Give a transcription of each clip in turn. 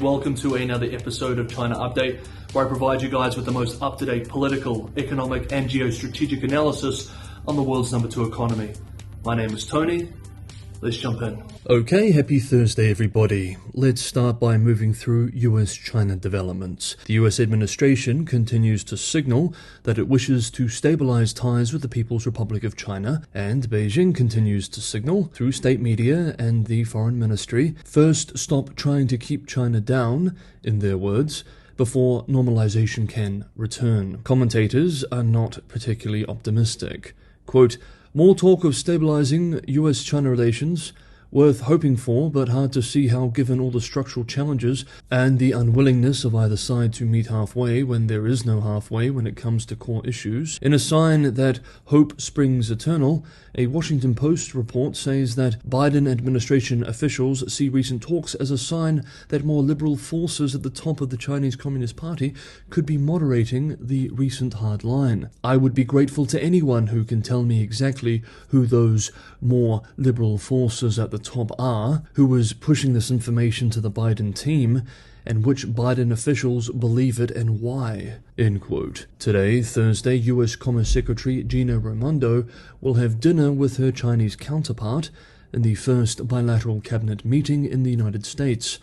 Welcome to another episode of China Update, where I provide you guys with the most up-to-date political, economic and geostrategic analysis on the world's number 2 economy. My name is Tony. Let's jump in. Okay, happy Thursday everybody. Let's start by moving through US-China developments. The US administration continues to signal that it wishes to stabilize ties with the People's Republic of China, and Beijing continues to signal, through state media and the Foreign Ministry, first stop trying to keep China down, in their words, before normalization can return. Commentators are not particularly optimistic. Quote, "More talk of stabilizing US-China relations, worth hoping for, but hard to see how given all the structural challenges and the unwillingness of either side to meet halfway when there is no halfway when it comes to core issues. In a sign that hope springs eternal, a Washington Post report says that Biden administration officials see recent talks as a sign that more liberal forces at the top of the Chinese Communist Party could be moderating the recent hard line. I would be grateful to anyone who can tell me exactly who those more liberal forces at the top are, who was pushing this information to the Biden team, and which Biden officials believe it and why." End quote. Today, Thursday, US Commerce Secretary Gina Raimondo will have dinner with her Chinese counterpart in the first bilateral cabinet meeting in the United States.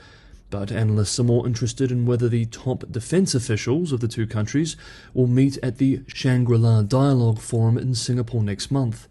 But analysts are more interested in whether the top defense officials of the two countries will meet at the Shangri-La Dialogue Forum in Singapore next month.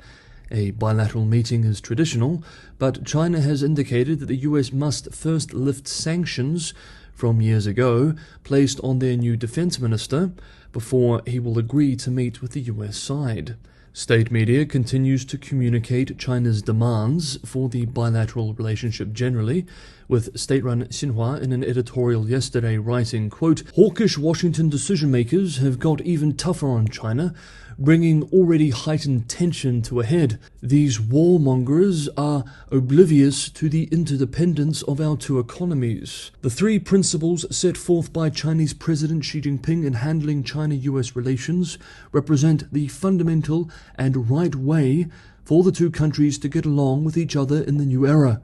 A bilateral meeting is traditional, but China has indicated that the US must first lift sanctions from years ago placed on their new defense minister before he will agree to meet with the US side. State media continues to communicate China's demands for the bilateral relationship generally, with state-run Xinhua in an editorial yesterday writing, quote, "Hawkish Washington decision-makers have got even tougher on China, bringing already heightened tension to a head. These warmongers are oblivious to the interdependence of our two economies. The three principles set forth by Chinese President Xi Jinping in handling China-US relations represent the fundamental and right way for the two countries to get along with each other in the new era.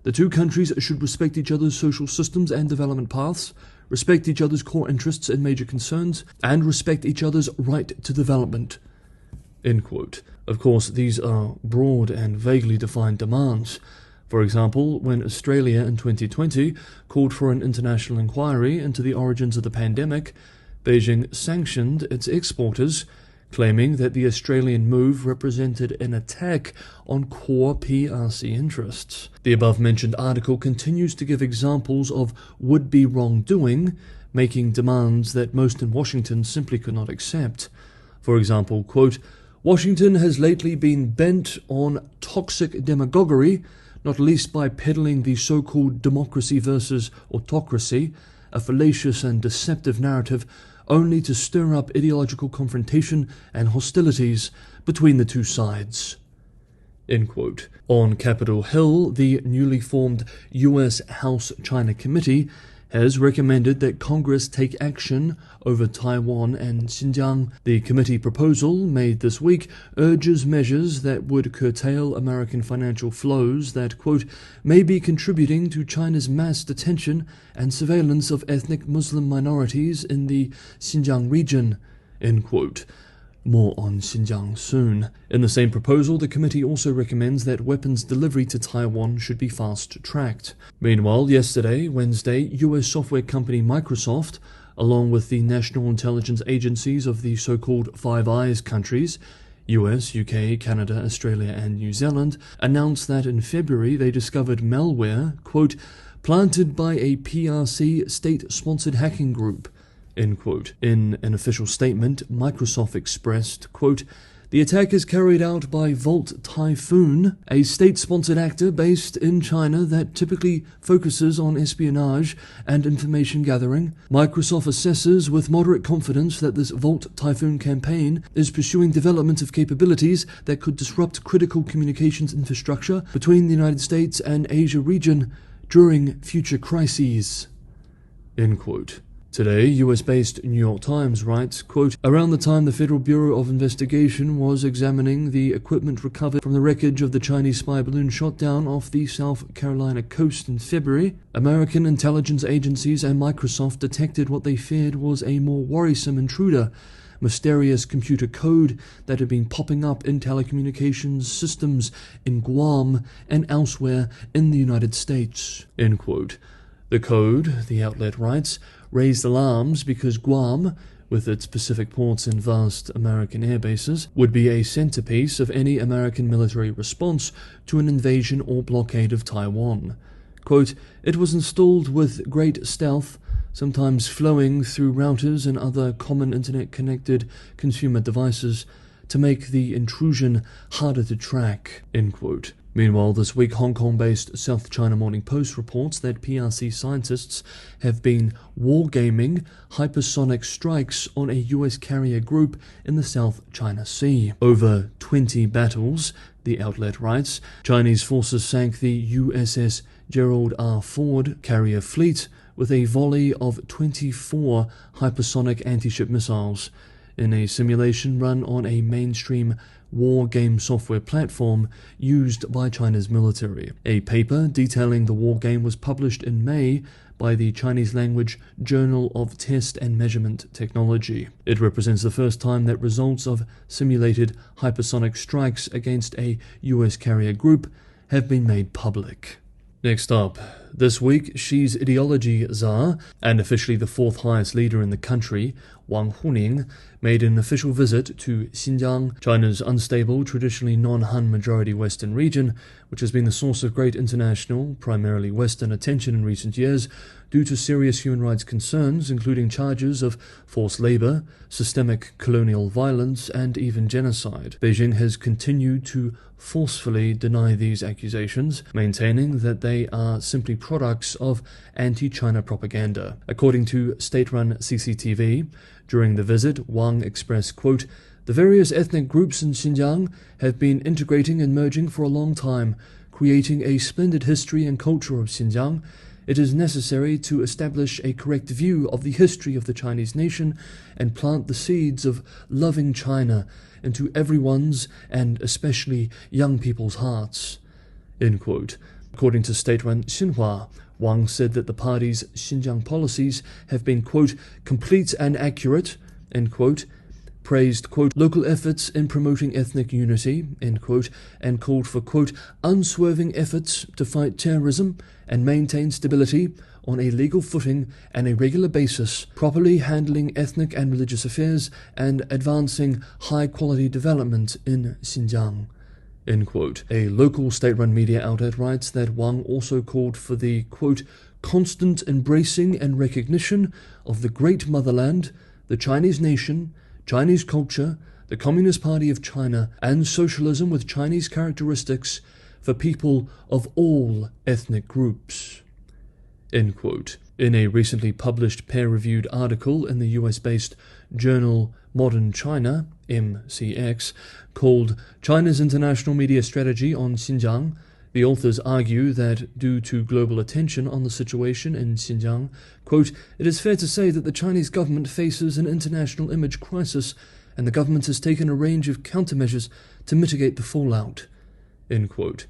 The two countries should respect each other's social systems and development paths, respect each other's core interests and major concerns, and respect each other's right to development." End quote. Of course, these are broad and vaguely defined demands. For example, when Australia in 2020 called for an international inquiry into the origins of the pandemic, Beijing sanctioned its exporters, claiming that the Australian move represented an attack on core PRC interests. The above-mentioned article continues to give examples of would-be wrongdoing, making demands that most in Washington simply could not accept. For example, quote, "Washington has lately been bent on toxic demagoguery, not least by peddling the so-called democracy versus autocracy, a fallacious and deceptive narrative only to stir up ideological confrontation and hostilities between the two sides." End quote. On Capitol Hill, the newly formed U.S. House-China Committee has recommended that Congress take action over Taiwan and Xinjiang. The committee proposal, made this week, urges measures that would curtail American financial flows that, quote, "may be contributing to China's mass detention and surveillance of ethnic Muslim minorities in the Xinjiang region." End quote. More on Xinjiang soon. In the same proposal, the committee also recommends that weapons delivery to Taiwan should be fast-tracked. Meanwhile, yesterday, Wednesday, US software company Microsoft, along with the national intelligence agencies of the so-called Five Eyes countries, US, UK, Canada, Australia and New Zealand, announced that in February they discovered malware, quote, "planted by a PRC state-sponsored hacking group." End quote. In an official statement, Microsoft expressed, quote, "The attack is carried out by Volt Typhoon, a state-sponsored actor based in China that typically focuses on espionage and information gathering. Microsoft assesses with moderate confidence that this Volt Typhoon campaign is pursuing development of capabilities that could disrupt critical communications infrastructure between the United States and Asia region during future crises." End quote. Today, US-based New York Times writes, quote, around the time the Federal Bureau of Investigation was examining the equipment recovered from the wreckage of the Chinese spy balloon shot down off the South Carolina coast in February, American intelligence agencies and Microsoft detected what they feared was a more worrisome intruder, mysterious computer code that had been popping up in telecommunications systems in Guam and elsewhere in the United States, end quote. The code, the outlet writes, raised alarms because Guam, with its Pacific ports and vast American air bases, would be a centerpiece of any American military response to an invasion or blockade of Taiwan. Quote, it was installed with great stealth, sometimes flowing through routers and other common internet-connected consumer devices to make the intrusion harder to track, end quote. Meanwhile, this week, Hong Kong-based South China Morning Post reports that PRC scientists have been wargaming hypersonic strikes on a US carrier group in the South China Sea. Over 20 battles, the outlet writes, Chinese forces sank the USS Gerald R. Ford carrier fleet with a volley of 24 hypersonic anti-ship missiles in a simulation run on a mainstream war game software platform used by China's military. A paper detailing the war game was published in May by the Chinese-language Journal of Test and Measurement Technology. It represents the first time that results of simulated hypersonic strikes against a US carrier group have been made public. Next up, this week, Xi's ideology czar, and officially the fourth highest leader in the country, Wang Huning, made an official visit to Xinjiang, China's unstable, traditionally non-Han majority Western region, which has been the source of great international, primarily Western attention in recent years due to serious human rights concerns, including charges of forced labor, systemic colonial violence, and even genocide. Beijing has continued to forcefully deny these accusations, maintaining that they are simply products of anti-China propaganda. According to state-run CCTV, during the visit, Wang expressed, quote, the various ethnic groups in Xinjiang have been integrating and merging for a long time, creating a splendid history and culture of Xinjiang. It is necessary to establish a correct view of the history of the Chinese nation and plant the seeds of loving China into everyone's, and especially young people's hearts, end quote. According to state-run Xinhua, Wang said that the party's Xinjiang policies have been, quote, complete and accurate, end quote, praised, quote, local efforts in promoting ethnic unity, end quote, and called for, quote, unswerving efforts to fight terrorism and maintain stability on a legal footing and a regular basis, properly handling ethnic and religious affairs, and advancing high-quality development in Xinjiang, end quote. A local state-run media outlet writes that Wang also called for the, quote, constant embracing and recognition of the great motherland, the Chinese nation, Chinese culture, the Communist Party of China, and socialism with Chinese characteristics for people of all ethnic groups, end quote. In a recently published peer-reviewed article in the US-based journal Modern China, MCX, called China's International Media Strategy on Xinjiang, the authors argue that due to global attention on the situation in Xinjiang, quote, it is fair to say that the Chinese government faces an international image crisis, and the government has taken a range of countermeasures to mitigate the fallout, end quote.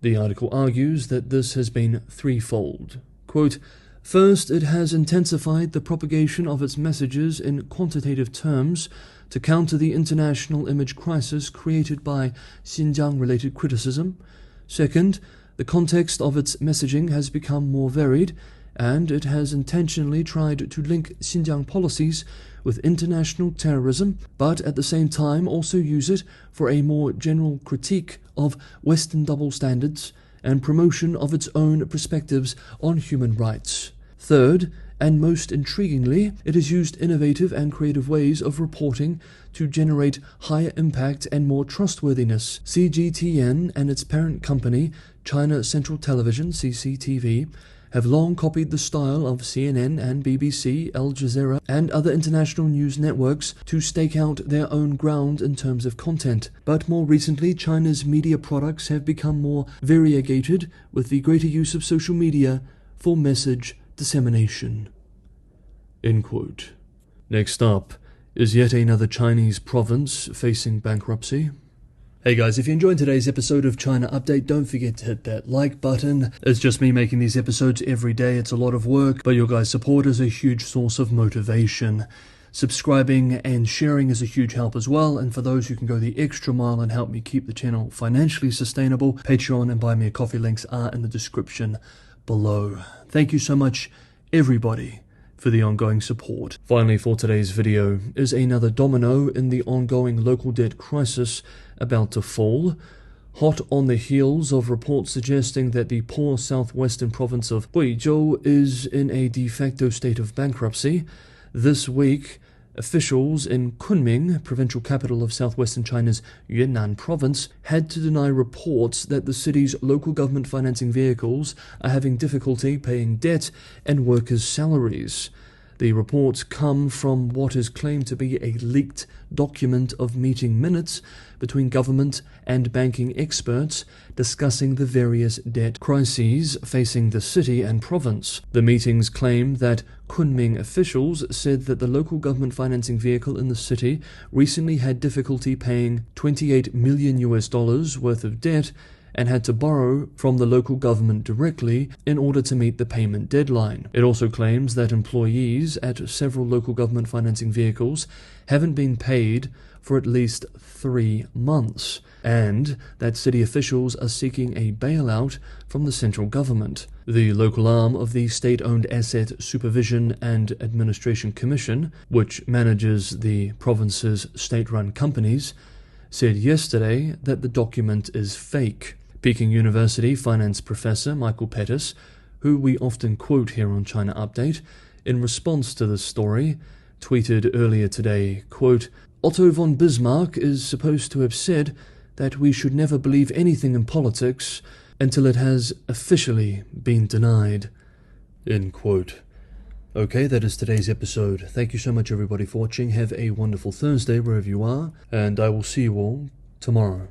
The article argues that this has been threefold. Quote, first, it has intensified the propagation of its messages in quantitative terms to counter the international image crisis created by Xinjiang-related criticism. Second, the context of its messaging has become more varied, and it has intentionally tried to link Xinjiang policies with international terrorism, but at the same time also use it for a more general critique of Western double standards and promotion of its own perspectives on human rights. Third, and most intriguingly, it has used innovative and creative ways of reporting to generate higher impact and more trustworthiness. CGTN and its parent company, China Central Television, CCTV, have long copied the style of CNN and BBC, Al Jazeera, and other international news networks to stake out their own ground in terms of content. But more recently, China's media products have become more variegated with the greater use of social media for message dissemination. End quote. Next up is yet another Chinese province facing bankruptcy. Hey guys, if you enjoyed today's episode of China Update, don't forget to hit that like button. It's just me making these episodes every day. It's a lot of work, but your guys' support is a huge source of motivation. Subscribing and sharing is a huge help as well, and for those who can go the extra mile and help me keep the channel financially sustainable, Patreon and Buy Me a Coffee links are in the description below. Thank you so much, everybody, for the ongoing support. Finally, for today's video is another domino in the ongoing local debt crisis about to fall. Hot on the heels of reports suggesting that the poor southwestern province of Guizhou is in a de facto state of bankruptcy, this week, officials in Kunming, provincial capital of southwestern China's Yunnan province, had to deny reports that the city's local government financing vehicles are having difficulty paying debt and workers' salaries. The reports come from what is claimed to be a leaked document of meeting minutes between government and banking experts discussing the various debt crises facing the city and province. The meetings claim that Kunming officials said that the local government financing vehicle in the city recently had difficulty paying $28 million worth of debt and had to borrow from the local government directly in order to meet the payment deadline. It also claims that employees at several local government financing vehicles haven't been paid for at least 3 months, and that city officials are seeking a bailout from the central government. The local arm of the State-Owned Asset Supervision and Administration Commission, which manages the province's state-run companies, said yesterday that the document is fake. Peking University finance professor Michael Pettis, who we often quote here on China Update, in response to this story, tweeted earlier today, quote, "Otto von Bismarck is supposed to have said that we should never believe anything in politics until it has officially been denied." End quote. Okay, that is today's episode. Thank you so much everybody for watching. Have a wonderful Thursday wherever you are, and I will see you all tomorrow.